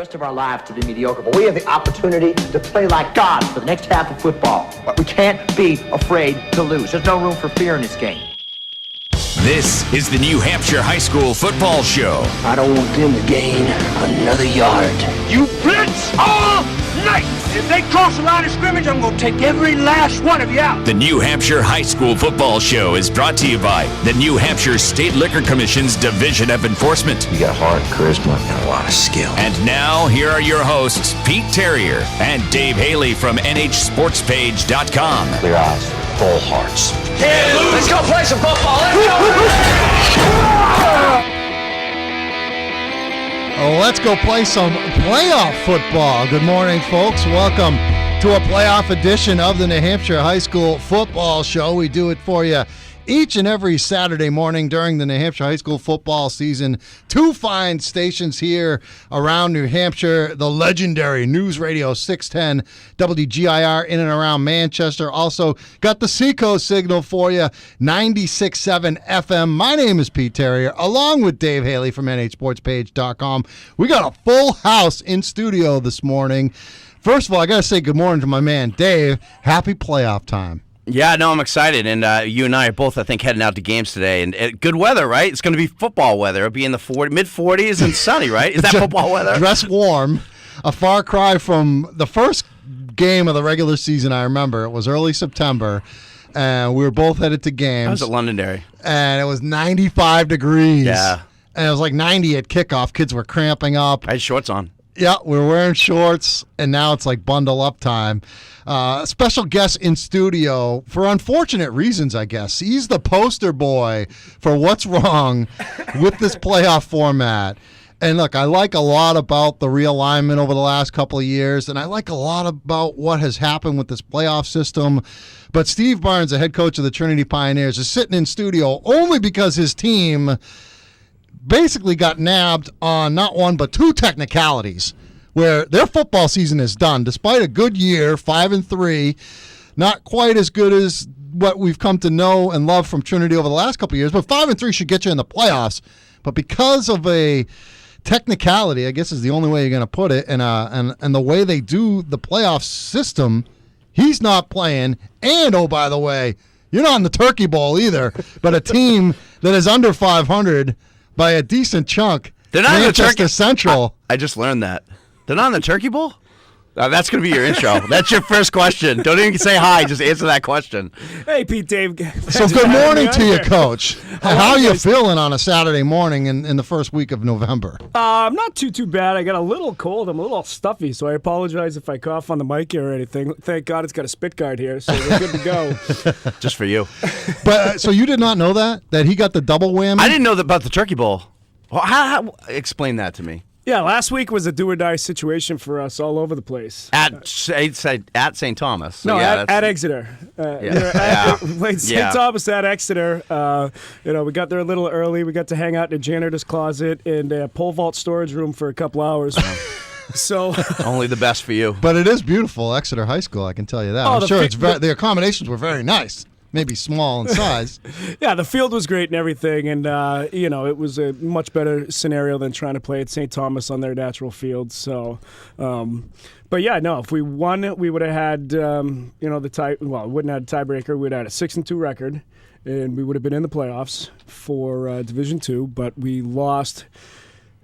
rest of our lives to be mediocre, but we have the opportunity to play like gods for the next half of football. But we can't be afraid to lose. There's no room for fear in this game. This is the New Hampshire High School Football Show. I don't want them to gain another yard. You blitz all night! If they cross the line of scrimmage, I'm going to take every last one of you out. The New Hampshire High School Football Show is brought to you by the New Hampshire State Liquor Commission's Division of Enforcement. You got heart, charisma, and a lot of skill. And now, here are your hosts, Pete Terrier and Dave Haley from NHSportsPage.com. Clear eyes, full hearts. Can't lose. Let's go play some football. Let's go play some playoff football. Good morning, folks. Welcome to a playoff edition of the New Hampshire High School Football Show. We do it for you each and every Saturday morning during the New Hampshire High School football season. Two fine stations here around New Hampshire. The legendary News Radio 610 WGIR in and around Manchester. Also got the Seacoast signal for you, 96.7 FM. My name is Pete Terrier, along with Dave Haley from NHSportsPage.com. We got a full house in studio this morning. First of all, I got to say good morning to my man, Dave. Happy playoff time. Yeah, no, I'm excited, and you and I are both, I think, heading out to games today, and good weather, right? It's going to be football weather. It'll be in the mid-40s and sunny, right? Is that football weather? Dress warm. A far cry from the first game of the regular season, I remember. It was early September, and we were both headed to games. I was at Londonderry. And it was 95 degrees. Yeah. And it was like 90 at kickoff. Kids were cramping up. I had shorts on. Yeah, we were wearing shorts, and now it's like bundle up time. Special guest in studio for unfortunate reasons, I guess. He's the poster boy for what's wrong with this playoff format. And look, I like a lot about the realignment over the last couple of years, and I like a lot about what has happened with this playoff system. But Steve Barnes, the head coach of the Trinity Pioneers, is sitting in studio only because his team basically got nabbed on not one but two technicalities where their football season is done. Despite a good year, 5-3, not quite as good as what we've come to know and love from Trinity over the last couple of years, but 5-3 should get you in the playoffs. But because of a technicality, I guess is the only way you're going to put it, and the way they do the playoff system, he's not playing. And, oh, by the way, you're not in the Turkey Bowl either, but a team that is under 500 by a decent chunk. They're not in the Turkey Central. I just learned that. They're not in the Turkey Bowl? That's going to be your intro. That's your first question. Don't even say hi. Just answer that question. Hey, Pete, Dave. So good morning to you, Coach. How are you feeling on a Saturday morning in the first week of November? I'm not too bad. I got a little cold. I'm a little stuffy, so I apologize if I cough on the mic here or anything. Thank God it's got a spit guard here, so we're good to go. Just for you. But so you did not know that he got the double whammy? I didn't know about the Turkey Bowl. Well, how explain that to me. Yeah, last week was a do-or-die situation for us all over the place. At St. Thomas. So no, yeah, at Exeter. Played St. Thomas at Exeter. We got there a little early. We got to hang out in the janitor's closet and a pole vault storage room for a couple hours. So only the best for you. But it is beautiful, Exeter High School, I can tell you that. I'm sure the accommodations were very nice. Maybe small in size. Yeah, the field was great and everything, and it was a much better scenario than trying to play at St. Thomas on their natural field. So, but yeah, no, if we won, we would have had the tie. Well, we wouldn't have had a tiebreaker. We'd have had a 6-2 record, and we would have been in the playoffs for Division II. But we lost.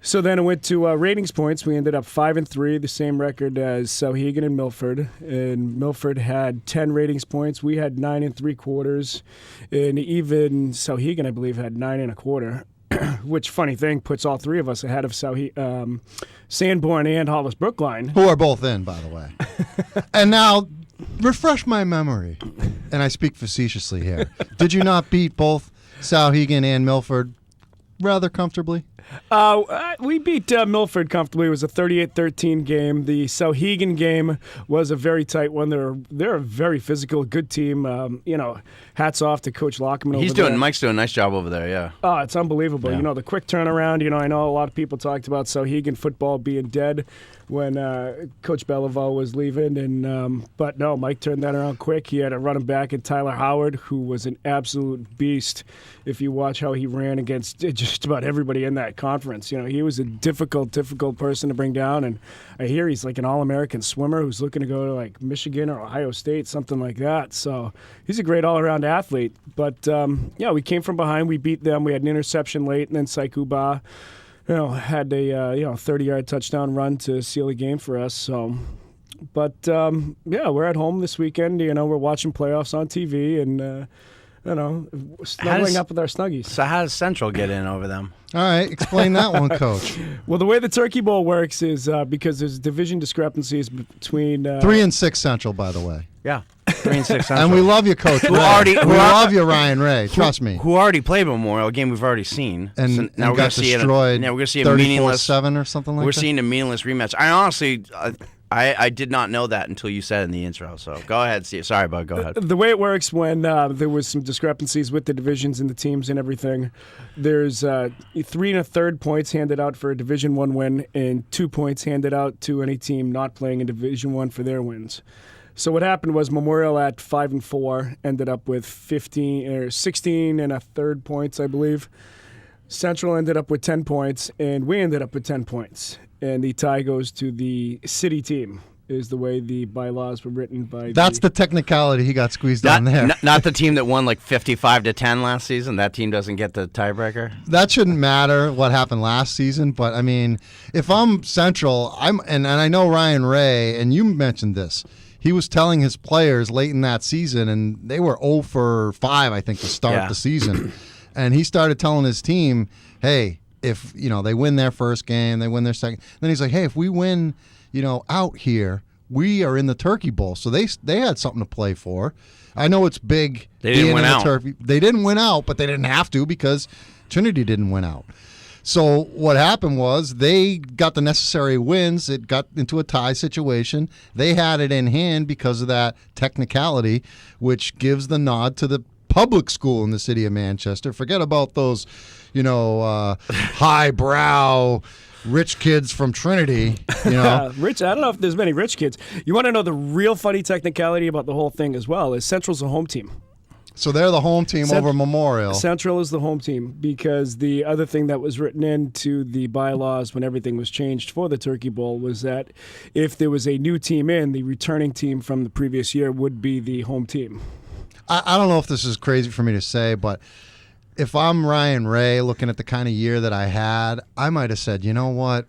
So then it went to ratings points. We ended up 5-3, the same record as Souhegan and Milford. And Milford had 10 ratings points. We had 9 3/4, and even Souhegan, I believe, had 9 1/4. Which, funny thing, puts all three of us ahead of Sanborn and Hollis Brookline, who are both in, by the way. And now, refresh my memory, and I speak facetiously here. Did you not beat both Souhegan and Milford rather comfortably? We beat Milford comfortably. It was a 38-13 game. The Souhegan game was a very tight one. They're a very physical, good team. Hats off to Coach Lockman. Mike's doing a nice job over there, yeah. Oh, it's unbelievable. Yeah. The quick turnaround. I know a lot of people talked about Souhegan football being dead when Coach Bellevue was leaving, but no, Mike turned that around quick. He had a running back in Tyler Howard, who was an absolute beast. If you watch how he ran against just about everybody in that conference. He was a difficult person to bring down, and I hear he's like an All-American swimmer who's looking to go to like Michigan or Ohio State, something like that. So he's a great all-around athlete. But we came from behind. We beat them. We had an interception late, and then Saikuba, had a 30-yard touchdown run to seal the game for us. So. But, we're at home this weekend. We're watching playoffs on TV and, snuggling up with our Snuggies. So how does Central get in over them? All right, explain that one, Coach. Well, the way the Turkey Bowl works is because there's division discrepancies between 3-6 Central, by the way. Yeah, 3-6 Central. And we love you, Coach. we love you, Ryan Ray. Trust me. Who already played Memorial, a game we've already seen. And, so now and got destroyed. We're going to see a meaningless 34-7 or something like that. We're seeing a meaningless rematch. I honestly. I did not know that until you said it in the intro. So go ahead, Steve. Sorry, bud. Go ahead. The way it works when there was some discrepancies with the divisions and the teams and everything, there's 3 1/3 points handed out for a Division I win and 2 points handed out to any team not playing in Division I for their wins. So what happened was Memorial at 5-4 ended up with 16 1/3 points, I believe. Central ended up with 10 points, and we ended up with 10 points. And the tie goes to the city team, is the way the bylaws were written by. That's the technicality he got squeezed on there. Not the team that won like 55-10 last season. That team doesn't get the tiebreaker. That shouldn't matter what happened last season, but I mean, if I'm Central, and I know Ryan Ray, and you mentioned this. He was telling his players late in that season, and they were 0 for 5, I think, to start the season. And he started telling his team, hey, if they win their first game, they win their second. Then he's like, hey, if we win, out here, we are in the Turkey Bowl. So they had something to play for. I know it's big. They didn't win out. They didn't win out, but they didn't have to because Trinity didn't win out. So what happened was they got the necessary wins. It got into a tie situation. They had it in hand because of that technicality, which gives the nod to the public school in the city of Manchester. Forget about those, highbrow rich kids from Trinity. Rich. I don't know if there's many rich kids. You want to know the real funny technicality about the whole thing as well is Central's a home team. So they're the home team over Memorial. Central is the home team because the other thing that was written into the bylaws when everything was changed for the Turkey Bowl was that if there was a new team in, the returning team from the previous year would be the home team. I don't know if this is crazy for me to say, but if I'm Ryan Ray looking at the kind of year that I had, I might have said, you know what?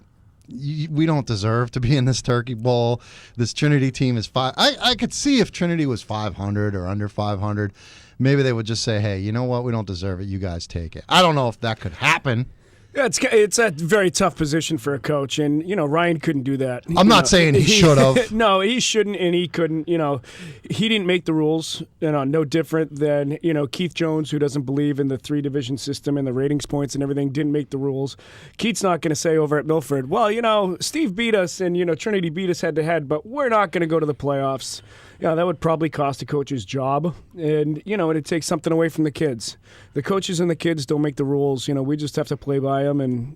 We don't deserve to be in this Turkey Bowl. This Trinity team is 5. I could see if Trinity was 500 or under 500, maybe they would just say, hey, you know what? We don't deserve it. You guys take it. I don't know if that could happen. Yeah, it's a very tough position for a coach, and Ryan couldn't do that. I'm not saying he should have. No, he shouldn't, and he couldn't. He didn't make the rules. No different than Keith Jones, who doesn't believe in the 3-division system and the ratings points and everything, didn't make the rules. Keith's not going to say over at Milford, well, Steve beat us and Trinity beat us head to head, but we're not going to go to the playoffs. That would probably cost a coach's job, and it'd take something away from the kids. The coaches and the kids don't make the rules. We just have to play by them and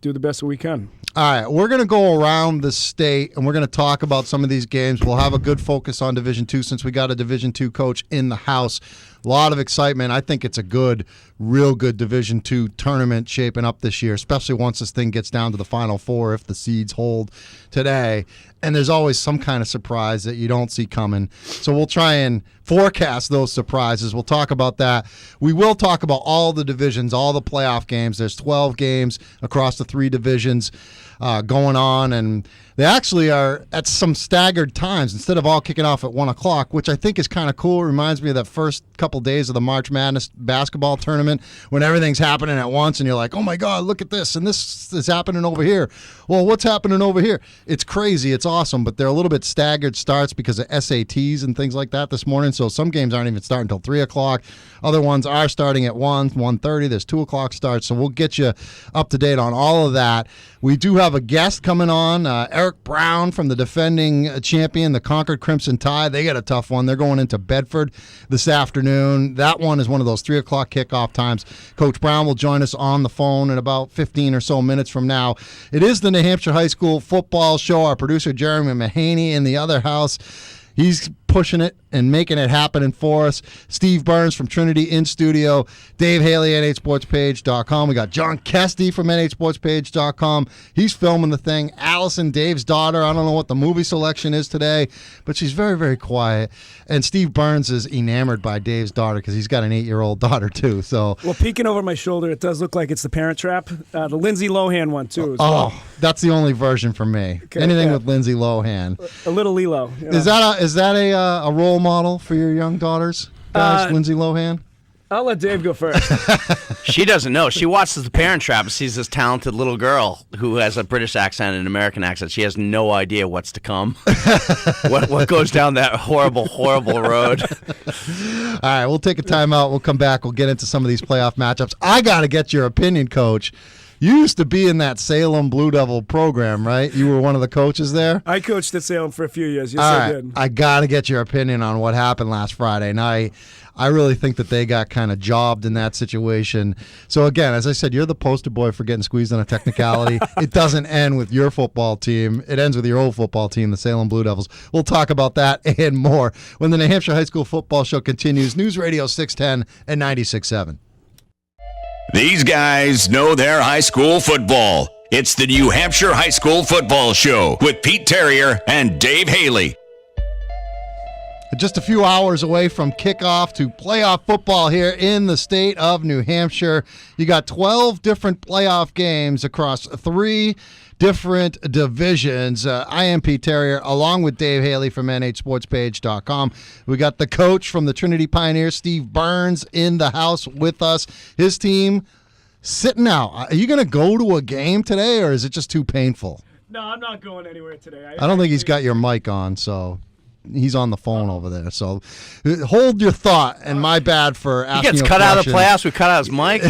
do the best that we can. All right, we're going to go around the state, and we're going to talk about some of these games. We'll have a good focus on Division II since we got a Division II coach in the house. A lot of excitement. I think it's a real good Division II tournament shaping up this year, especially once this thing gets down to the Final Four if the seeds hold today. And there's always some kind of surprise that you don't see coming. So we'll try and forecast those surprises. We'll talk about that. We will talk about all the divisions, all the playoff games. There's 12 games across the 3 divisions going on, and they actually are at some staggered times instead of all kicking off at 1 o'clock, which I think is kind of cool. It reminds me of that first couple days of the March Madness basketball tournament when everything's happening at once and you're like, oh my God, look at this, and this is happening over here. Well, what's happening over here? It's crazy. It's awesome, but they're a little bit staggered starts because of SATs and things like that this morning, so some games aren't even starting until 3 o'clock. Other ones are starting at 1:30. There's 2 o'clock starts, so we'll get you up to date on all of that. We do have a guest coming on, Eric Brown from the defending champion, the Concord Crimson Tide. They got a tough one. They're going into Bedford this afternoon. That one is one of those 3 o'clock kickoff times. Coach Brown will join us on the phone in about 15 or so minutes from now. It is the New Hampshire High School Football Show. Our producer, Jeremy Mahaney, in the other house. He's pushing it and making it happen for us. Steve Burns from Trinity in studio. Dave Haley, NHSportsPage.com. We got John Kesty from NHSportsPage.com. He's filming the thing. Allison, Dave's daughter. I don't know what the movie selection is today, but she's very, very quiet. And Steve Burns is enamored by Dave's daughter because he's got an 8-year-old daughter too. So, well, peeking over my shoulder, it does look like it's the Parent Trap, the Lindsay Lohan one too. As well. That's the only version for me. Okay, Anything with Lindsay Lohan. A little Lilo. You know. Is that a role model for your young daughters, guys? Lindsay Lohan. I'll let Dave go first. She doesn't know. She watches The Parent Trap and sees this talented little girl who has a British accent and an American accent. She has no idea what's to come. what goes down that horrible, horrible road. All right, we'll take a timeout. We'll come back. We'll get into some of these playoff matchups. I got to get your opinion, Coach. You used to be in that Salem Blue Devil program, right? You were one of the coaches there? I coached at Salem for a few years. Yes, All I right. did. I got to get your opinion on what happened last Friday night. I really think that they got kind of jobbed in that situation. So, again, as I said, you're the poster boy for getting squeezed on a technicality. It doesn't end with your football team. It ends with your old football team, the Salem Blue Devils. We'll talk about that and more when the New Hampshire High School Football Show continues. News Radio 610 and 96.7. These guys know their high school football. It's the New Hampshire High School Football Show with Pete Terrier and Dave Haley. Just a few hours away from kickoff to playoff football here in the state of New Hampshire. You got 12 different playoff games across 3 different divisions. I am Pete Terrier, along with Dave Haley from NHSportsPage.com. We got the coach from the Trinity Pioneers, Steve Burns, in the house with us. His team sitting out. Are you going to go to a game today, or is it just too painful? No, I'm not going anywhere today. I don't think he's got your mic on, so he's on the phone over there. So hold your thought, and my bad for asking. He gets cut out of the playoffs. We cut out his mic.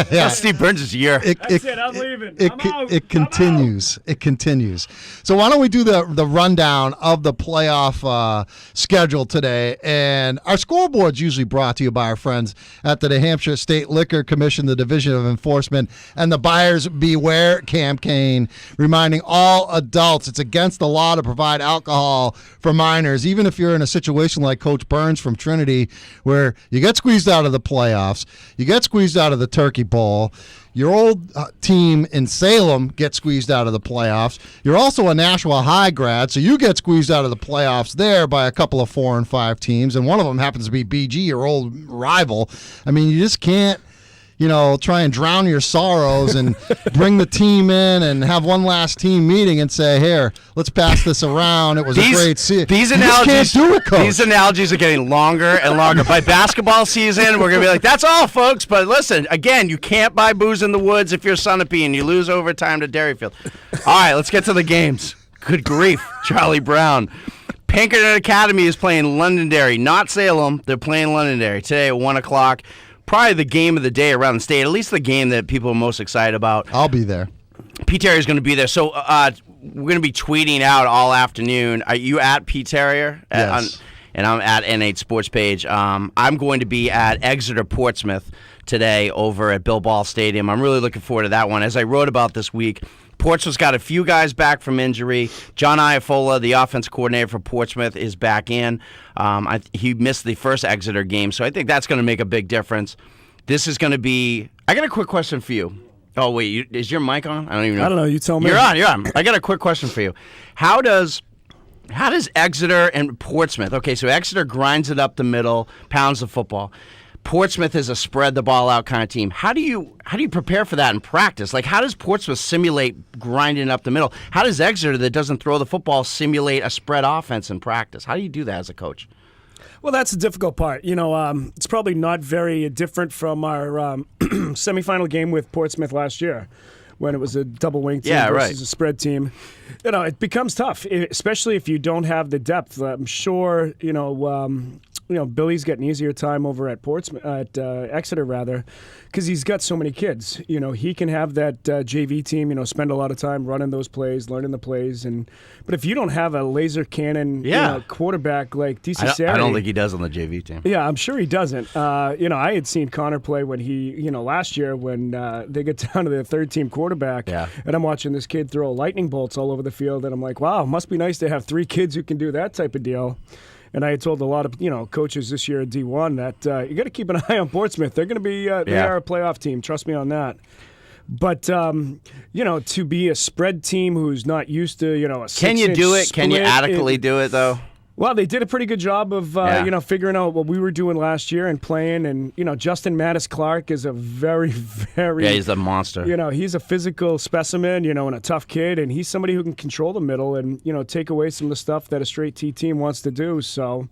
Yeah, Steve Burns' year. That's it. I'm leaving. I'm out. It continues. It continues. So why don't we do the rundown of the playoff schedule today? And our scoreboard's usually brought to you by our friends at the New Hampshire State Liquor Commission, the Division of Enforcement, and the Buyers Beware campaign, reminding all adults it's against the law to provide alcohol for minors. Even if you're in a situation like Coach Burns from Trinity, where you get squeezed out of the playoffs, you get squeezed out of the Turkey Bowl, your old team in Salem gets squeezed out of the playoffs. You're also a Nashua High grad, so you get squeezed out of the playoffs there by a couple of 4 and 5 teams, and one of them happens to be BG, your old rival. I mean, you just can't, try and drown your sorrows and bring the team in and have one last team meeting and say, here, let's pass this around. It was a great season. These analogies, can't do it, Coach. These analogies are getting longer and longer. By basketball season, we're going to be like, that's all, folks. But listen, again, you can't buy booze in the woods if you're Sunapee and you lose overtime to Dairyfield. All right, let's get to the games. Good grief, Charlie Brown. Pinkerton Academy is playing Londonderry, not Salem. They're playing Londonderry today at 1 o'clock. Probably the game of the day around the state, at least the game that people are most excited about. I'll be there. Pete Terrier is going to be there. So we're going to be tweeting out all afternoon. Are you at Pete Terrier? Yes. And I'm at NH Sports Page. I'm going to be at Exeter Portsmouth today over at Bill Ball Stadium. I'm really looking forward to that one. As I wrote about this week, Portsmouth's got a few guys back from injury. John Iafola, the offense coordinator for Portsmouth, is back in. He missed the first Exeter game, so I think that's going to make a big difference. This is going to be – I got a quick question for you. Oh, wait, is your mic on? I don't even know. I don't know. You tell me. You're on. I got a quick question for you. How does Exeter and Portsmouth – okay, so Exeter grinds it up the middle, pounds the football. Portsmouth is a spread the ball out kind of team. How do you prepare for that in practice? Like, how does Portsmouth simulate grinding up the middle? How does Exeter, that doesn't throw the football, simulate a spread offense in practice? How do you do that as a coach? Well, that's the difficult part. It's probably not very different from our semifinal game with Portsmouth last year, when it was a double wing team versus a spread team. It becomes tough, especially if you don't have the depth. I'm sure, Billy's got an easier time over at Exeter rather, because he's got so many kids. He can have that JV team, spend a lot of time running those plays, learning the plays, but if you don't have a laser cannon quarterback like DC Sari, I don't think he does on the JV team. Yeah, I'm sure he doesn't. I had seen Connor play when he, last year when they get down to the third team quarterback, and I'm watching this kid throw lightning bolts all over the field, and I'm like, wow, must be nice to have 3 kids who can do that type of deal. And I had told a lot of coaches this year at D1 that you got to keep an eye on Portsmouth. They're going to be they are a playoff team. Trust me on that. But to be a spread team who's not used to a 6-inch Can you do it? Can you split, adequately do it though? Well, they did a pretty good job of figuring out what we were doing last year and playing. And Justin Mattis Clark is a very, very he's a monster. He's a physical specimen. And a tough kid, and he's somebody who can control the middle and take away some of the stuff that a straight T team wants to do. So.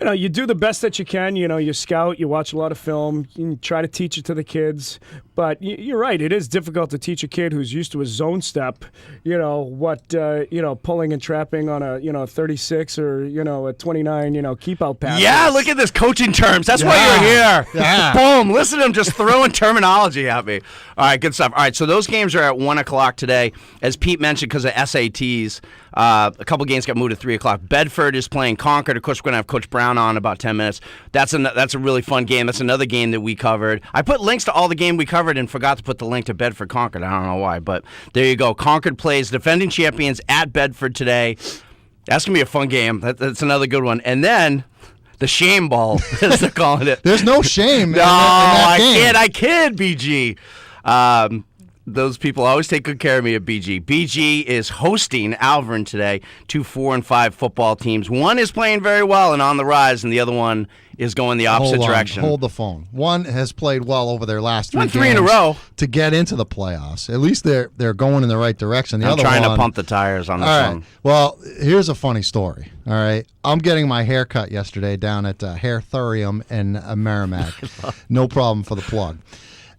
You do the best that you can. You scout, you watch a lot of film, you try to teach it to the kids. But you're right, it is difficult to teach a kid who's used to a zone step, what, pulling and trapping on a 36 or, a 29, keep out pass. Yeah, look at this coaching terms. That's why you're here. Yeah. Boom, listen to him just throwing terminology at me. All right, good stuff. All right, so those games are at 1 o'clock today. As Pete mentioned, because of SATs, a couple games got moved to 3 o'clock. Bedford is playing Concord. Of course, we're going to have Coach Brown on in about 10 minutes. That's a really fun game. That's another game that we covered. I put links to all the game we covered and forgot to put the link to Bedford Concord. I don't know why, but there you go. Concord plays defending champions at Bedford today. That's going to be a fun game. That's another good one. And then the shame ball, as they're calling it. There's no shame in No, that game. I kid, BG. Those people always take good care of me at BG. BG is hosting Alvern today, 2 4-5 football teams. One is playing very well and on the rise, and the other one is going the opposite direction. Hold the phone. One has played well over their last 3 Won games. 3 in a row To get into the playoffs. At least they're going in the right direction. The I'm other trying one, to pump the tires on this all right. one. Well, here's a funny story. All right. I'm getting my hair cut yesterday down at Hair Thurium in Merrimack. No problem for the plug.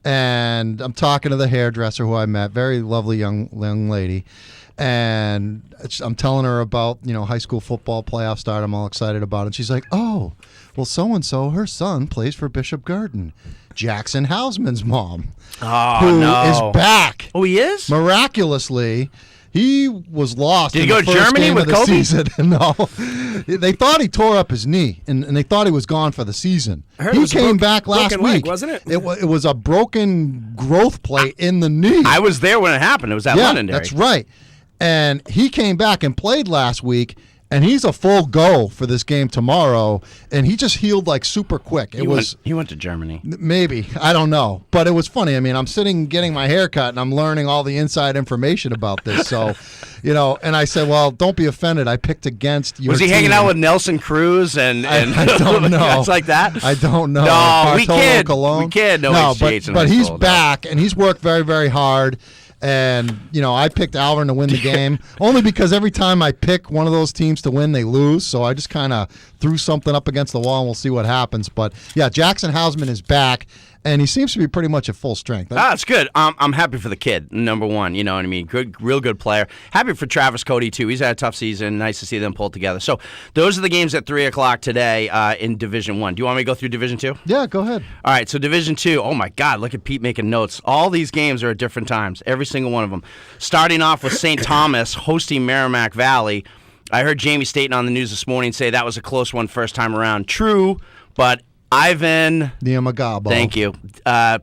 And I'm talking to the hairdresser who I met, very lovely young lady, and I'm telling her about high school football playoff start. I'm all excited about it. And she's like, "Oh, well, so and so, her son plays for Bishop Garden, Jackson Hausman's mom, who is back. Oh, he is? Miraculously." He was lost. Did he in go the to first Germany game with of the Kobe? season. No, they thought he tore up his knee, and they thought he was gone for the season. I heard it He was a came back last broken leg, week, wasn't it? It was a broken growth plate in the knee. I was there when it happened. It was at Londonderry. That's right. And he came back and played last week, and he's a full go for this game tomorrow. And he just healed like super quick. He went to Germany. Maybe. I don't know. But it was funny. I mean, I'm sitting getting my hair cut, and I'm learning all the inside information about this. So, and I said, well, don't be offended. I picked against your Was he team. hanging out with Nelson Cruz and I don't know. guys like that? I don't know. No, we Bartolo kid. Colon? We kid. No, but he's back, and he's worked very, very hard. And, I picked Alvern to win the game only because every time I pick one of those teams to win, they lose. So I just kind of threw something up against the wall, and we'll see what happens. But, yeah, Jackson Hausman is back, and he seems to be pretty much at full strength. That's good. I'm happy for the kid, number one. You know what I mean? Real good player. Happy for Travis Cody, too. He's had a tough season. Nice to see them pull together. So those are the games at 3 o'clock today in Division 1. Do you want me to go through Division 2? Yeah, go ahead. All right, so Division 2. Oh, my God, look at Pete making notes. All these games are at different times, every single one of them. Starting off with St. Thomas hosting Merrimack Valley. I heard Jamie Staten on the news this morning say that was a close one first time around. True, but Ivan Niamagabo. Thank you.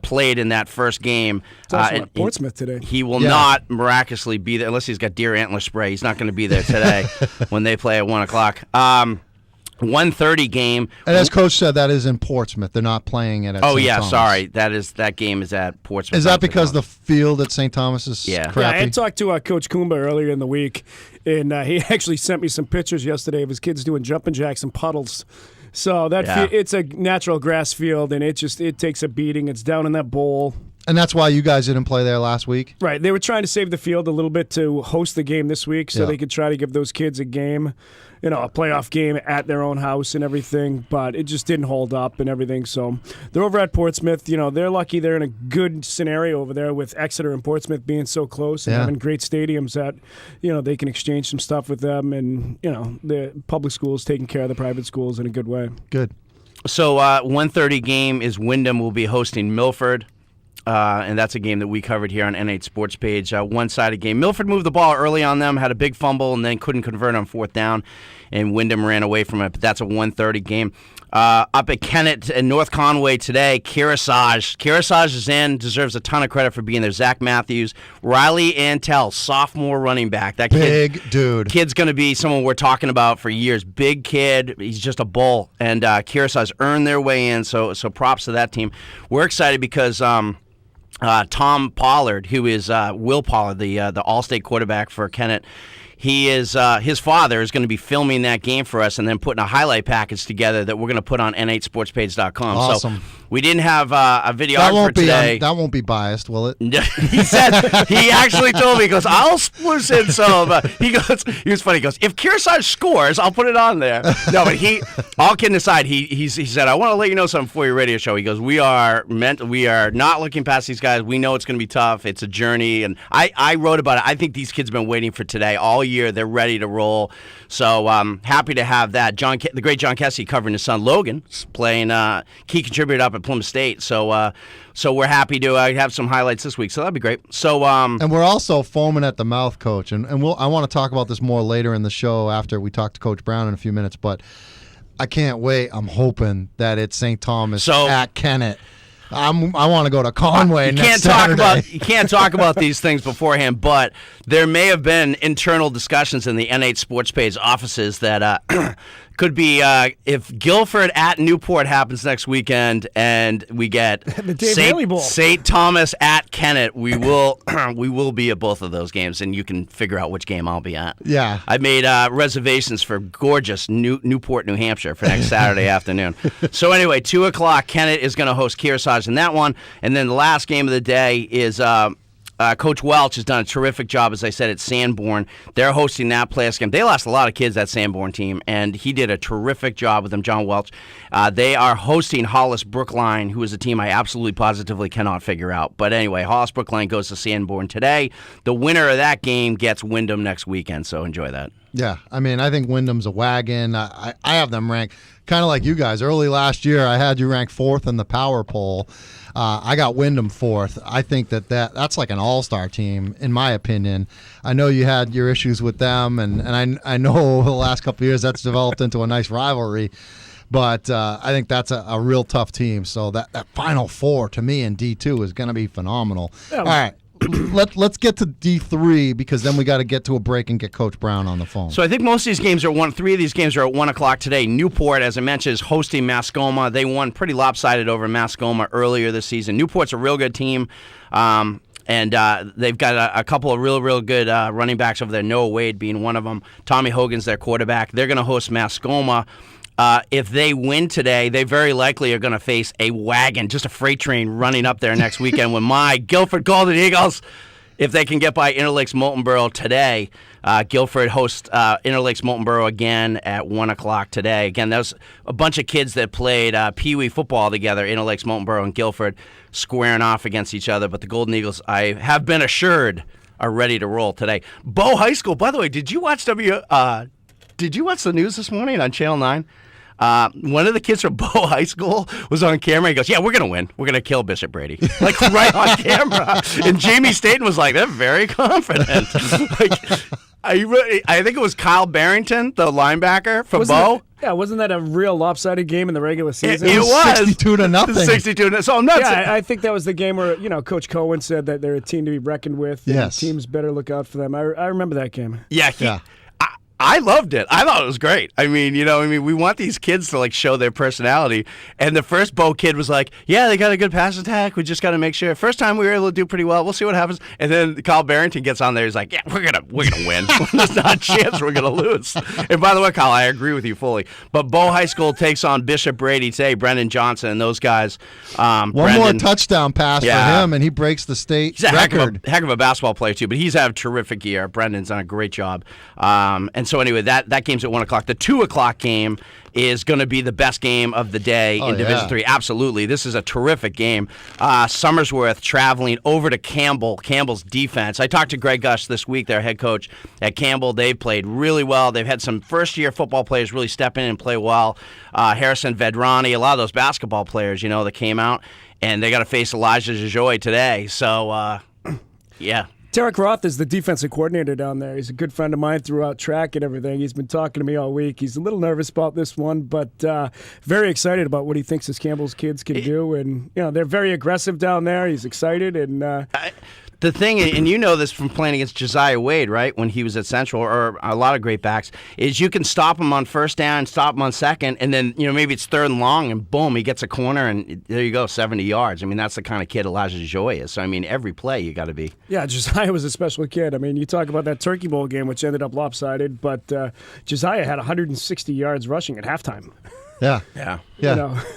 Played in that first game. It's also at Portsmouth today. He will not miraculously be there unless he's got deer antler spray. He's not going to be there today when they play at 1 o'clock. 1:30 game. And as Coach said, that is in Portsmouth. They're not playing it at St. Thomas. Sorry. That game is at Portsmouth. Is that because the field at St. Thomas is crappy? Yeah, I had talked to Coach Kumba earlier in the week, and he actually sent me some pictures yesterday of his kids doing jumping jacks in puddles. So it's a natural grass field, and it takes a beating. It's down in that bowl. And that's why you guys didn't play there last week? Right. They were trying to save the field a little bit to host the game this week so they could try to give those kids a game, a playoff game at their own house and everything, but it just didn't hold up and everything. So they're over at Portsmouth. They're lucky they're in a good scenario over there with Exeter and Portsmouth being so close and having great stadiums that, they can exchange some stuff with them, and, the public schools taking care of the private schools in a good way. Good. So 1:30 game is Wyndham will be hosting Milford. And that's a game that we covered here on N8 Sports Page. One-sided game. Milford moved the ball early on them, had a big fumble, and then couldn't convert on fourth down, and Wyndham ran away from it. But that's a 1:30 game. Up at Kennett and North Conway today, Kearsarge is in, deserves a ton of credit for being there. Zach Matthews, Riley Antell, sophomore running back. That Big dude. Kid's going to be someone we're talking about for years. Big kid. He's just a bull. And Kearsarge earned their way in, so props to that team. We're excited because Tom Pollard, who is Will Pollard, the All-State quarterback for Kennett, he is his father is going to be filming that game for us and then putting a highlight package together that we're going to put on n8sportspage.com. Awesome. So we didn't have a videographer today. That won't be biased, will it? He said, he actually told me, he goes, I'll spruce in some. He was funny. He goes, if Kearsarge scores, I'll put it on there. No, but all kidding aside, he said, I want to let you know something before your radio show. He goes, we are not looking past these guys. We know it's going to be tough. It's a journey. And I wrote about it. I think these kids have been waiting for today all year. They're ready to roll. So happy to have that. The great John Kessie covering his son Logan, playing key contributor up at Plymouth State. So we're happy to have some highlights this week. So that'd be great. So and we're also foaming at the mouth, Coach. And I want to talk about this more later in the show after we talk to Coach Brown in a few minutes. But I can't wait. I'm hoping that it's St. Thomas at Kennett. I want to go to Conway next Saturday. You can't talk about these things beforehand, but there may have been internal discussions in the N8 Sports Page offices that could be if Guilford at Newport happens next weekend and we get the Dave Haley Bowl. St. Thomas at Kennett, we will be at both of those games, and you can figure out which game I'll be at. Yeah. I made reservations for gorgeous Newport, New Hampshire for next Saturday afternoon. So anyway, 2 o'clock, Kennett is going to host Kearsarge in that one, and then the last game of the day is Coach Welch has done a terrific job, as I said, at Sanborn. They're hosting that playoffs game. They lost a lot of kids, that Sanborn team, and he did a terrific job with them, John Welch. They are hosting Hollis Brookline, who is a team I absolutely positively cannot figure out. But anyway, Hollis Brookline goes to Sanborn today. The winner of that game gets Wyndham next weekend, so enjoy that. Yeah, I mean, I think Wyndham's a wagon. I have them ranked kind of like you guys. Early last year, I had you ranked 4th in the power poll. I got Wyndham 4th. I think that's like an all-star team, in my opinion. I know you had your issues with them, and I know over the last couple of years that's developed into a nice rivalry. But I think that's a real tough team. So that Final Four, to me, in D2 is going to be phenomenal. Yeah. All right. Let's get to D3 because then we got to get to a break and get Coach Brown on the phone. So I think most of these games are 3 of these games are at 1 o'clock today. Newport, as I mentioned, is hosting Mascoma. They won pretty lopsided over Mascoma earlier this season. Newport's a real good team. And they've got a couple of real good running backs over there, Noah Wade being one of them. Tommy Hogan's their quarterback. They're going to host Mascoma. If they win today, they very likely are going to face a wagon, just a freight train running up there next weekend with my Guilford Golden Eagles. If they can get by Interlakes Molten Borough today, Guilford hosts Interlakes Molten Borough again at 1 o'clock today. Again, that was a bunch of kids that played Pee Wee football together, Interlakes Molten Borough and Guilford, squaring off against each other. But the Golden Eagles, I have been assured, are ready to roll today. Bow High School, by the way, did you watch the news this morning on Channel 9? One of the kids from Bow High School was on camera. He goes, yeah, we're going to win. We're going to kill Bishop Brady. Like, right on camera. And Jamie Staten was like, they're very confident. I think it was Kyle Barrington, the linebacker from Bow. Wasn't that a real lopsided game in the regular season? It was 62-0. 62-0. So I'm not. Yeah, I think that was the game where Coach Cohen said that they're a team to be reckoned with. And yes, teams better look out for them. I remember that game. Yeah. I loved it. I thought it was great. I mean, we want these kids to like show their personality. And the first Bow kid was like, yeah, they got a good pass attack. We just got to make sure. First time we were able to do pretty well. We'll see what happens. And then Kyle Barrington gets on there. He's like, yeah, we're gonna win. There's not a chance we're gonna lose. And by the way, Kyle, I agree with you fully. But Bow High School takes on Bishop Brady today. Brendan Johnson and those guys. One more touchdown pass for him, and he breaks the state record. Heck of a basketball player too. But he's had a terrific year. Brendan's done a great job. And so anyway, that game's at 1 o'clock. The 2 o'clock game is going to be the best game of the day in Division III. Absolutely. This is a terrific game. Somersworth traveling over to Campbell's defense. I talked to Greg Gush this week, their head coach at Campbell. They've played really well. They've had some first-year football players really step in and play well. Harrison Vedrani, a lot of those basketball players, that came out. And they got to face Elijah Jajoy today. So, yeah. Tarek Roth is the defensive coordinator down there. He's a good friend of mine throughout track and everything. He's been talking to me all week. He's a little nervous about this one, but very excited about what he thinks his Campbell's kids can do. And, they're very aggressive down there. He's excited. And the thing, and you know this from playing against Josiah Wade, right, when he was at Central, or a lot of great backs, is you can stop him on first down, stop him on second, and then, maybe it's third and long, and boom, he gets a corner, and there you go, 70 yards. I mean, that's the kind of kid Elijah Joy is. So, I mean, every play you got to be. Yeah, Josiah was a special kid. I mean, you talk about that Turkey Bowl game, which ended up lopsided, but Josiah had 160 yards rushing at halftime. Yeah.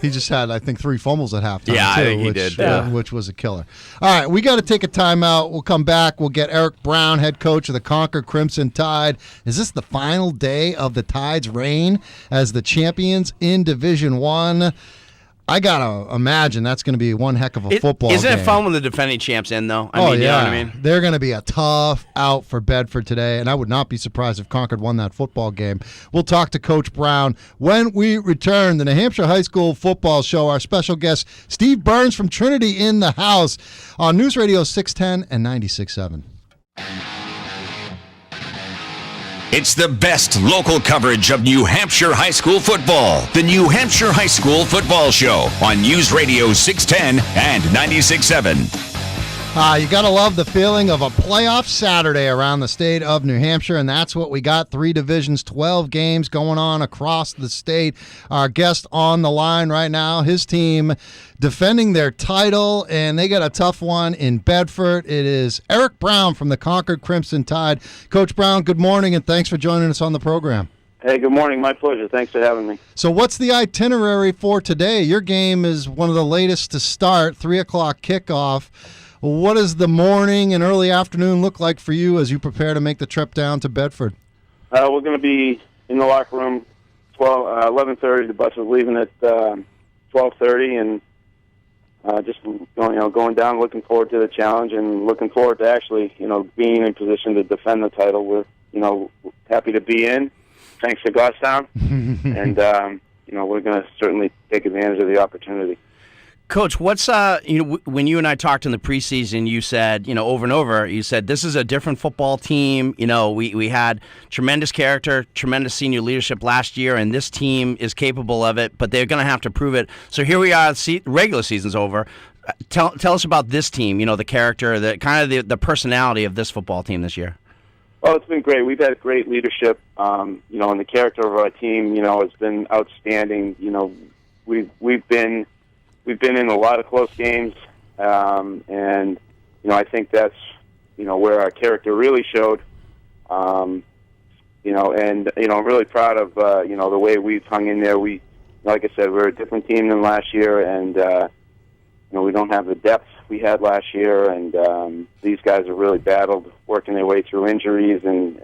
He just had, I think, 3 fumbles at halftime. Yeah, too, I think he which, did. Which was a killer. All right, we got to take a timeout. We'll come back. We'll get Eric Brown, head coach of the Concord Crimson Tide. Is this the final day of the Tide's reign as the champions in Division I? I gotta imagine that's going to be one heck of a football game. Isn't it fun when the defending champs in, though? I mean, yeah. You know what I mean? They're going to be a tough out for Bedford today, and I would not be surprised if Concord won that football game. We'll talk to Coach Brown when we return. The New Hampshire High School Football Show. Our special guest, Steve Burns from Trinity, in the house on News Radio 610 and 96.7. It's the best local coverage of New Hampshire high school football. The New Hampshire High School Football Show on News Radio 610 and 96.7. You got to love the feeling of a playoff Saturday around the state of New Hampshire, and that's what we got. 3 divisions, 12 games going on across the state. Our guest on the line right now, his team defending their title, and they got a tough one in Bedford. It is Eric Brown from the Concord Crimson Tide. Coach Brown, good morning, and thanks for joining us on the program. Hey, good morning. My pleasure. Thanks for having me. So what's the itinerary for today? Your game is one of the latest to start, 3 o'clock kickoff. What does the morning and early afternoon look like for you as you prepare to make the trip down to Bedford? We're going to be in the locker room 11:30. The bus is leaving at 12:30, and just going down, looking forward to the challenge, and looking forward to actually being in position to defend the title. We're happy to be in. Thanks to Goffstown, and we're going to certainly take advantage of the opportunity. Coach, what's when you and I talked in the preseason, you said over and over, you said this is a different football team. We had tremendous character, tremendous senior leadership last year, and this team is capable of it. But they're going to have to prove it. So here we are. Regular season's over. Tell us about this team. The character, the kind of the personality of this football team this year. Well, it's been great. We've had great leadership. And the character of our team, has been outstanding. We've been in a lot of close games, and I think that's where our character really showed. And I'm really proud of the way we've hung in there. We, like I said, we're a different team than last year, and we don't have the depth we had last year. And these guys have really battled, working their way through injuries, and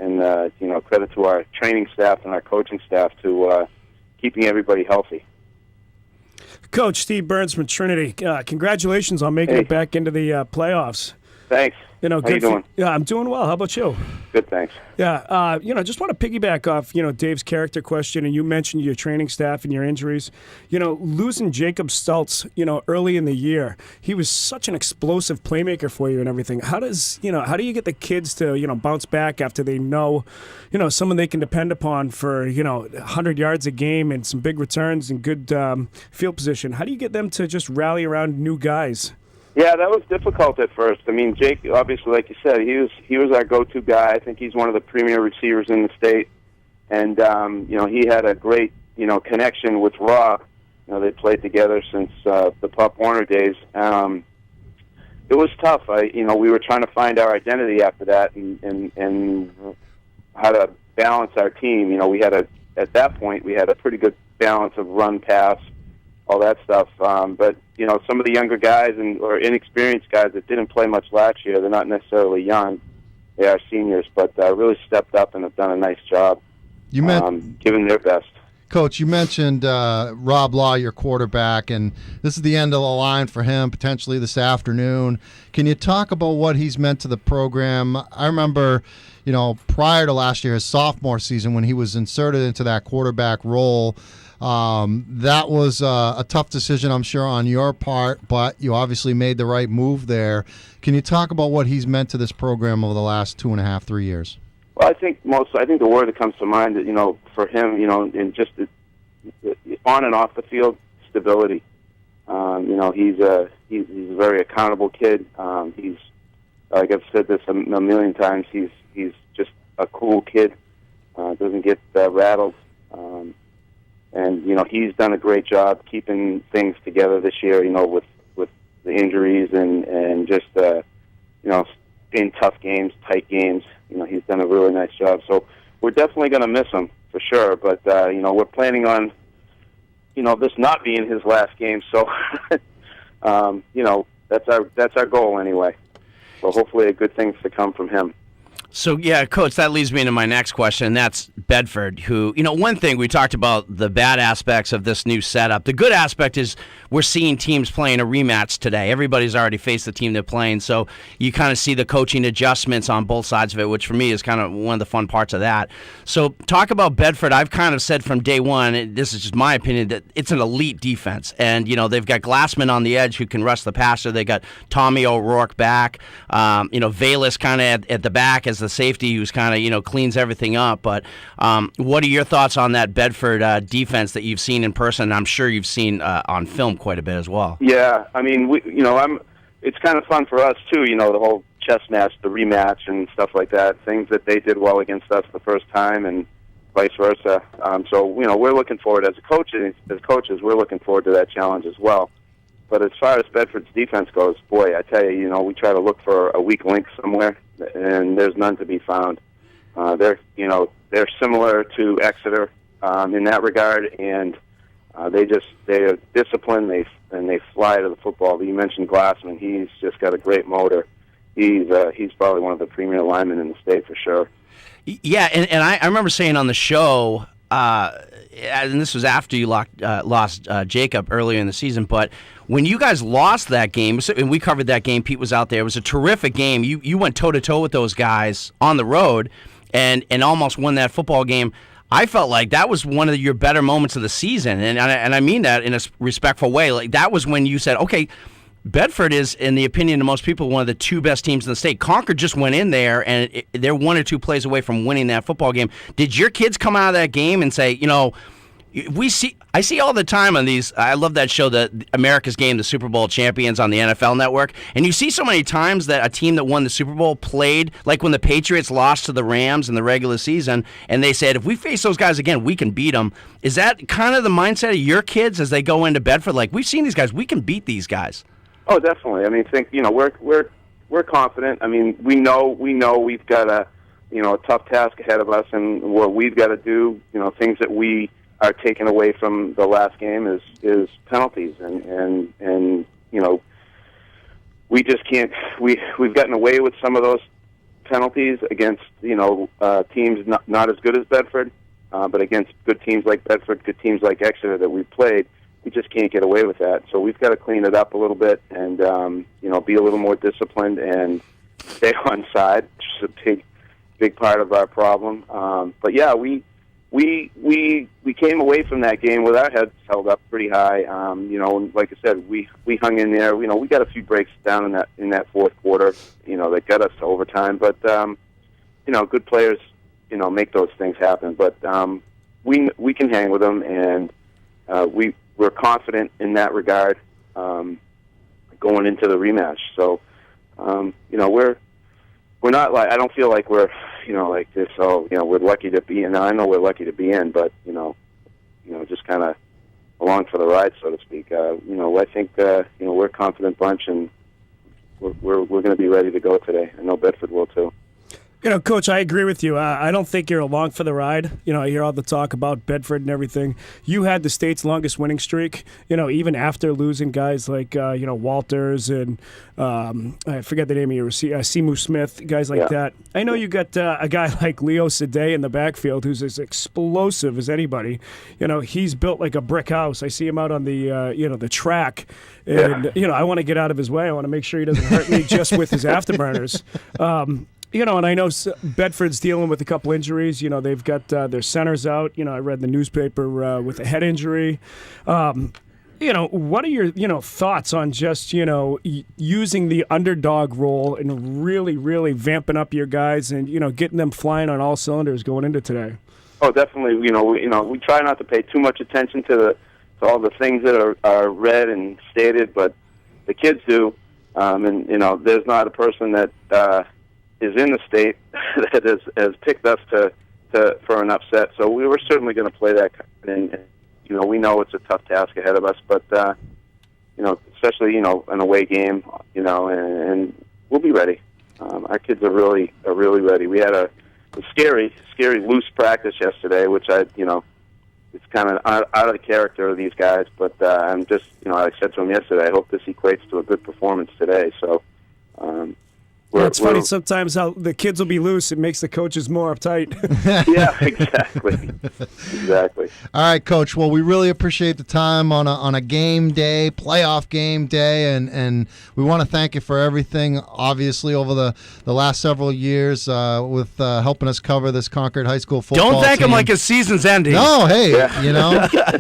credit to our training staff and our coaching staff to keeping everybody healthy. Coach Steve Burns from Trinity, congratulations on making it back into the playoffs. Thanks. How you doing? Yeah, I'm doing well. How about you? Good, thanks. Yeah, just want to piggyback off, Dave's character question, and you mentioned your training staff and your injuries. Losing Jacob Stultz, early in the year, he was such an explosive playmaker for you and everything. How do you get the kids to, bounce back after they know, someone they can depend upon for, 100 yards a game and some big returns and good field position? How do you get them to just rally around new guys? Yeah, that was difficult at first. I mean, Jake, obviously, like you said, he was our go-to guy. I think he's one of the premier receivers in the state, and he had a great connection with Rob. They played together since the Pop Warner days. It was tough. We were trying to find our identity after that, and how to balance our team. At that point we had a pretty good balance of run, pass, all that stuff. But some of the younger guys or inexperienced guys that didn't play much last year, they're not necessarily young. They are seniors, but really stepped up and have done a nice job. giving their best. Coach, you mentioned Rob Law, your quarterback, and this is the end of the line for him, potentially this afternoon. Can you talk about what he's meant to the program? I remember, prior to last year, his sophomore season, when he was inserted into that quarterback role, that was a tough decision, I'm sure, on your part, but you obviously made the right move there. Can you talk about what he's meant to this program over the last 2.5, 3 years? Well, I think the word that comes to mind, for him, in just on and off the field, stability. He's a very accountable kid. He's, like I've said this a million times, he's just a cool kid. Doesn't get rattled. And he's done a great job keeping things together this year. With the injuries and just in tough games, tight games. He's done a really nice job. So we're definitely going to miss him for sure. But we're planning on this not being his last game. So that's our goal anyway. So hopefully, good things to come from him. So, yeah, Coach, that leads me into my next question, and that's Bedford, who, one thing we talked about the bad aspects of this new setup. The good aspect is we're seeing teams playing a rematch today. Everybody's already faced the team they're playing, so you kind of see the coaching adjustments on both sides of it, which for me is kind of one of the fun parts of that. So, talk about Bedford. I've kind of said from day one, and this is just my opinion, that it's an elite defense. And, they've got Glassman on the edge who can rush the passer. They got Tommy O'Rourke back. Valis kind of at the back as the safety who's kind of, cleans everything up. But what are your thoughts on that Bedford defense that you've seen in person? And I'm sure you've seen on film quite a bit as well. Yeah, I mean, it's kind of fun for us too. The whole chess match, the rematch, and stuff like that. Things that they did well against us the first time, and vice versa. So we're looking forward as coaches. We're looking forward to that challenge as well. But as far as Bedford's defense goes, boy, I tell you, we try to look for a weak link somewhere, and there's none to be found. They're similar to Exeter in that regard, and they're disciplined. They fly to the football. You mentioned Glassman; he's just got a great motor. He's probably one of the premier linemen in the state for sure. Yeah, and I remember saying on the show. And this was after you lost Jacob earlier in the season, but when you guys lost that game, and we covered that game, Pete was out there, it was a terrific game. You went toe-to-toe with those guys on the road and almost won that football game. I felt like that was one of your better moments of the season, and I mean that in a respectful way. Like that was when you said, okay, Bedford is, in the opinion of most people, one of the two best teams in the state. Concord just went in there, and they're one or two plays away from winning that football game. Did your kids come out of that game and say, I see all the time on these, I love that show, the America's Game, the Super Bowl Champions on the NFL Network, and you see so many times that a team that won the Super Bowl played, like when the Patriots lost to the Rams in the regular season, and they said, if we face those guys again, we can beat them. Is that kind of the mindset of your kids as they go into Bedford? Like, we've seen these guys, we can beat these guys. Oh, definitely. I mean, we're confident. I mean, we know we've got a tough task ahead of us, and what we've got to do, things that we are taken away from the last game is penalties, and we just can't. We've gotten away with some of those penalties against teams not as good as Bedford, but against good teams like Bedford, good teams like Exeter that we've played. We just can't get away with that. So we've got to clean it up a little bit and, be a little more disciplined and stay on side, which is a big part of our problem. But yeah, we came away from that game with our heads held up pretty high. And like I said, we hung in there. We got a few breaks down in that fourth quarter, that got us to overtime. But, good players, make those things happen. But we can hang with them, and we're confident in that regard going into the rematch. So, we're not like, I don't feel like we're, like this. So, we're lucky to be in. I know we're lucky to be in, but just kind of along for the ride, so to speak. I think we're a confident bunch, and we're going to be ready to go today. I know Bedford will too. Coach, I agree with you. I don't think you're along for the ride. I hear all the talk about Bedford and everything. You had the state's longest winning streak, even after losing guys like, Walters and I forget the name of your Simu Smith, guys like that. I know you got a guy like Leo Sadeh in the backfield who's as explosive as anybody. He's built like a brick house. I see him out on the, the track. And, I want to get out of his way. I want to make sure he doesn't hurt me just with his afterburners. And I know Bedford's dealing with a couple injuries. They've got their centers out. I read the newspaper with a head injury. What are your, thoughts on just, using the underdog role and really, really vamping up your guys and, getting them flying on all cylinders going into today? Oh, definitely. We try not to pay too much attention to all the things that are read and stated, but the kids do. There's not a person that is in the state that has picked us for an upset. So we were certainly going to play that. And we know it's a tough task ahead of us, but especially an away game, and we'll be ready. Our kids are really ready. We had a scary loose practice yesterday, which it's kind of out of the character of these guys. But I'm just, I said to them yesterday, I hope this equates to a good performance today. So. It's funny sometimes how the kids will be loose. It makes the coaches more uptight. Yeah, exactly. All right, Coach. Well, we really appreciate the time on a game day, playoff game day, and we want to thank you for everything, obviously, over the last several years with helping us cover this Concord High School football Don't thank team. him like his season's ending. No, hey,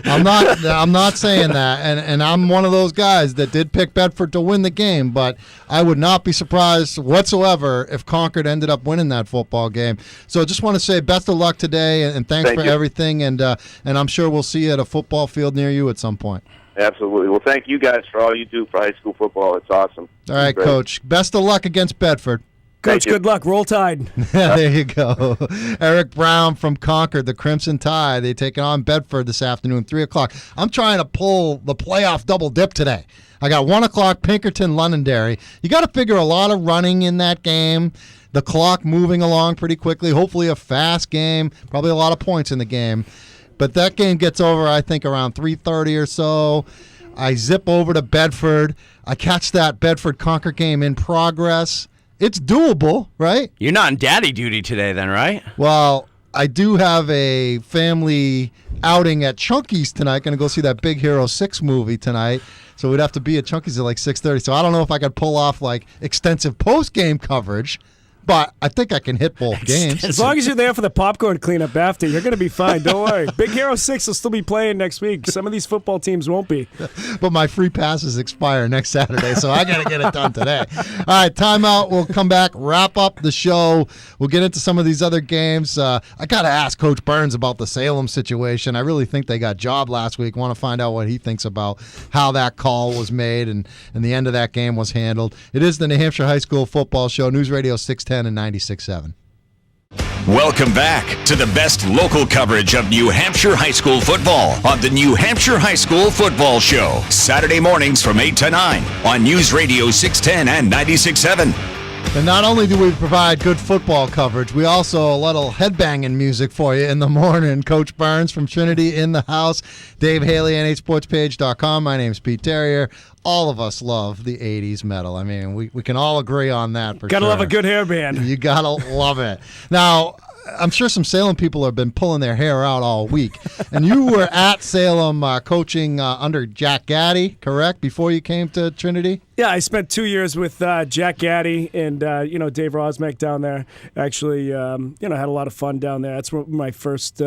I'm not saying that, and I'm one of those guys that did pick Bedford to win the game, but I would not be surprised whatsoever if Concord ended up winning that football game. So just want to say best of luck today, and thanks for everything, and I'm sure we'll see you at a football field near you at some point. Absolutely. Well, thank you guys for all you do for high school football. It's awesome. All right, Coach. Best of luck against Bedford. Coach, good luck. Roll Tide. There you go. Eric Brown from Concord, the Crimson Tide. They take on Bedford this afternoon, 3 o'clock. I'm trying to pull the playoff double dip today. I got 1 o'clock, Pinkerton, Londonderry. You got to figure a lot of running in that game. The clock moving along pretty quickly. Hopefully a fast game. Probably a lot of points in the game. But that game gets over, I think, around 3:30 or so. I zip over to Bedford. I catch that Bedford-Concord game in progress. It's doable, right? You're not on daddy duty today then, right? Well, I do have a family outing at Chunky's tonight. Going to go see that Big Hero 6 movie tonight. So we'd have to be at Chunky's at like 6:30. So I don't know if I could pull off like extensive post-game coverage, but I think I can hit both games. As long as you're there for the popcorn cleanup after, you're going to be fine. Don't worry. Big Hero 6 will still be playing next week. Some of these football teams won't be. But my free passes expire next Saturday, so I got to get it done today. All right, timeout. We'll come back, wrap up the show. We'll get into some of these other games. I got to ask Coach Burns about the Salem situation. I really think they got jobbed last week. Want to find out what he thinks about how that call was made and the end of that game was handled. It is the New Hampshire High School Football Show, News Radio 610 and 96.7. Welcome back to the best local coverage of New Hampshire high school football on the New Hampshire High School Football Show. Saturday mornings from 8 to 9 on News Radio 610 and 96.7. And not only do we provide good football coverage, we also a little headbanging music for you in the morning. Coach Burns from Trinity in the house. Dave Haley, NHSportsPage.com. My name's Pete Terrier. All of us love the 80s metal. I mean, we can all agree on that for sure. Gotta love a good hairband. You gotta love it. Now, I'm sure some Salem people have been pulling their hair out all week. And you were at Salem coaching under Jack Gaddy, correct, before you came to Trinity? Yeah, I spent 2 years with Jack Gaddy and, Dave Rosmek down there. Actually, had a lot of fun down there. That's where my first,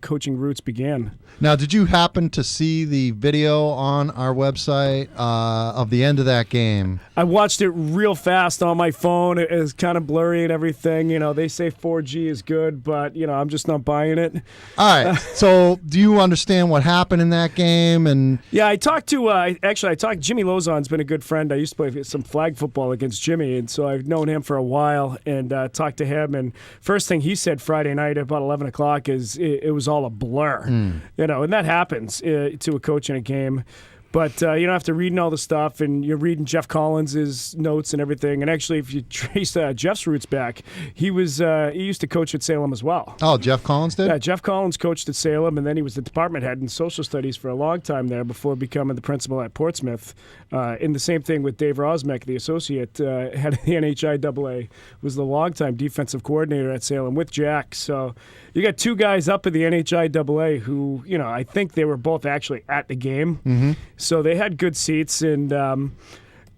coaching roots began. Now, did you happen to see the video on our website of the end of that game? I watched it real fast on my phone. It was kind of blurry and everything. They say 4G is good, but, I'm just not buying it. All right. So do you understand what happened in that game? And yeah, I talked to Jimmy Lozon's been a good friend. I used to play some flag football against Jimmy, and so I've known him for a while and talked to him. And first thing he said Friday night at about 11 o'clock is it was all a blur. And that happens to a coach in a game. But after reading all the stuff, and you're reading Jeff Collins' notes and everything, and actually, if you trace Jeff's roots back, he used to coach at Salem as well. Oh, Jeff Collins did? Yeah, Jeff Collins coached at Salem, and then he was the department head in social studies for a long time there before becoming the principal at Portsmouth. And the same thing with Dave Rosmek, the associate head of the NHIAA, was the longtime defensive coordinator at Salem with Jack. So you got two guys up at the NHIAA who, I think they were both actually at the game. Mm-hmm. So they had good seats, and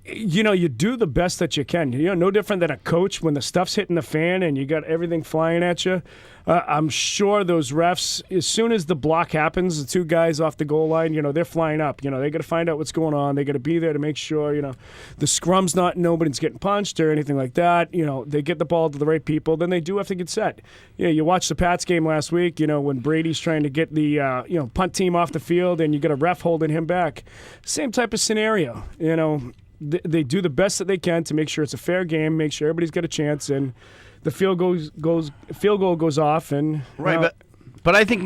you do the best that you can. No different than a coach when the stuff's hitting the fan and you got everything flying at you. I'm sure those refs, as soon as the block happens, the two guys off the goal line, they're flying up. They got to find out what's going on. They got to be there to make sure, the scrum's nobody's getting punched or anything like that. They get the ball to the right people. Then they do have to get set. You watched the Pats game last week, when Brady's trying to get the, punt team off the field and you got a ref holding him back. Same type of scenario, They do the best that they can to make sure it's a fair game, make sure everybody's got a chance, and the field goal goes off, and right. But I think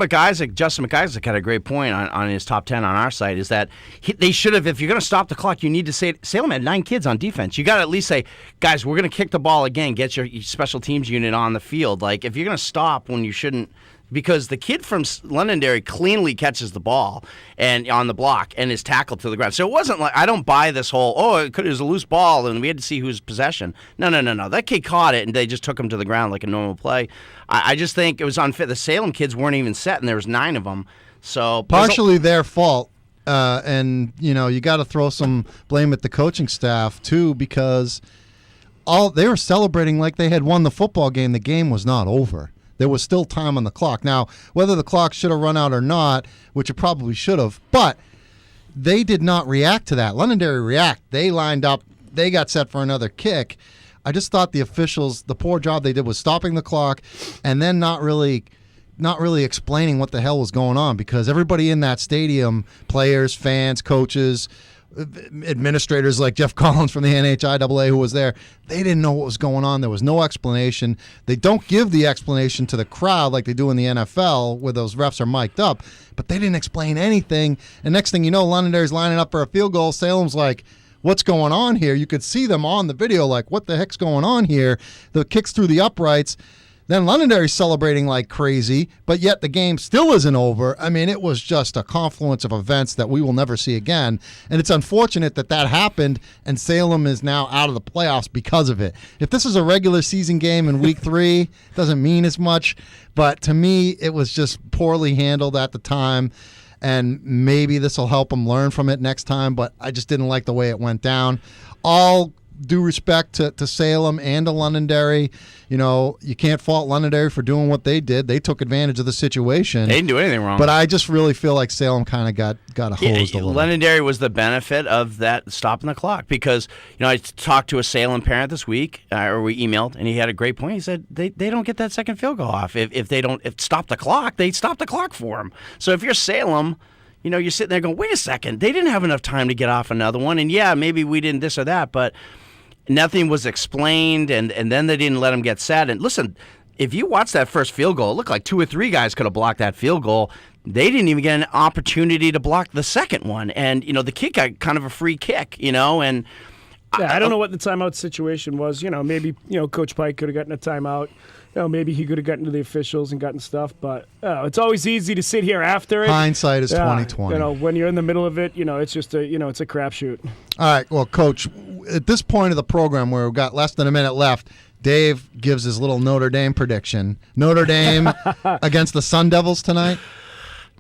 Justin McIsaac had a great point on his top 10 on our site. Is that they should have, if you're going to stop the clock, you need to say Salem had 9 kids on defense. You got to at least say, guys, we're going to kick the ball again. Get your special teams unit on the field. Like if you're going to stop when you shouldn't. Because the kid from Londonderry cleanly catches the ball and on the block and is tackled to the ground. So it wasn't like I don't buy this whole it was a loose ball and we had to see whose possession. No. That kid caught it and they just took him to the ground like a normal play. I just think it was unfair. The Salem kids weren't even set and there was 9 of them. So partially their fault, and you got to throw some blame at the coaching staff too because they were celebrating like they had won the football game. The game was not over. There was still time on the clock. Now, whether the clock should have run out or not, which it probably should have, but they did not react to that. Londonderry react. They lined up. They got set for another kick. I just thought the officials, the poor job they did was stopping the clock and then not really explaining what the hell was going on because everybody in that stadium, players, fans, coaches, administrators like Jeff Collins from the NHIAA who was there, they didn't know what was going on. There was no explanation. They don't give the explanation to the crowd like they do in the NFL where those refs are mic'd up, but they didn't explain anything. And next thing you know, Londonderry's lining up for a field goal. Salem's like, what's going on here? You could see them on the video like, what the heck's going on here? The kicks through the uprights. Then Londonderry's celebrating like crazy, but yet the game still isn't over. I mean, it was just a confluence of events that we will never see again. And it's unfortunate that happened, and Salem is now out of the playoffs because of it. If this is a regular season game in week 3, it doesn't mean as much. But to me, it was just poorly handled at the time. And maybe this will help them learn from it next time, but I just didn't like the way it went down. All due respect to Salem and to Londonderry. You can't fault Londonderry for doing what they did. They took advantage of the situation. They didn't do anything wrong. But I just really feel like Salem kind of got hosed a little. Londonderry was the benefit of that stopping the clock because, I talked to a Salem parent this week, or we emailed, and he had a great point. He said they don't get that second field goal off. If they don't stop the clock, they stop the clock for them. So if you're Salem, you're sitting there going, wait a second, they didn't have enough time to get off another one. And yeah, maybe we didn't this or that, but nothing was explained, and then they didn't let him get set. And listen, if you watch that first field goal, it looked like 2 or 3 guys could have blocked that field goal. They didn't even get an opportunity to block the second one. And, the kick got kind of a free kick, and yeah, I don't know what the timeout situation was. Maybe, Coach Pike could have gotten a timeout. Maybe he could have gotten to the officials and gotten stuff, but it's always easy to sit here after it. Hindsight is 20/20. When you're in the middle of it, it's just it's a crapshoot. All right, well, Coach, at this point of the program where we've got less than a minute left, Dave gives his little Notre Dame prediction. Notre Dame against the Sun Devils tonight?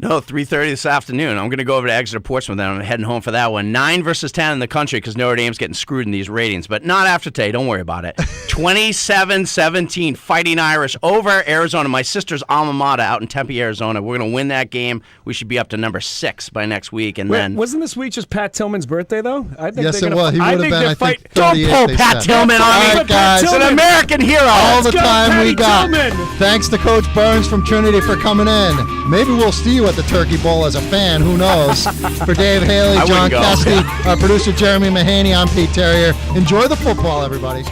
No, 3:30 this afternoon. I'm going to go over to Exeter Portsmouth, and I'm heading home for that one. 9-10 in the country because Notre Dame's getting screwed in these ratings, but not after today. Don't worry about it. 27-17, Fighting Irish over Arizona. My sister's alma mater out in Tempe, Arizona. We're going to win that game. We should be up to number 6 by next week. And then wasn't this week just Pat Tillman's birthday, though? I think yes, it was. He would have been, I think, 38, don't pull Pat Tillman on me. All right, guys. It's an American hero. All the time we got. Tillman. Thanks to Coach Burns from Trinity for coming in. Maybe we'll see you at the Turkey Bowl as a fan. Who knows? For Dave Haley, John Cassidy, our producer Jeremy Mahaney, I'm Pete Terrier. Enjoy the football, everybody.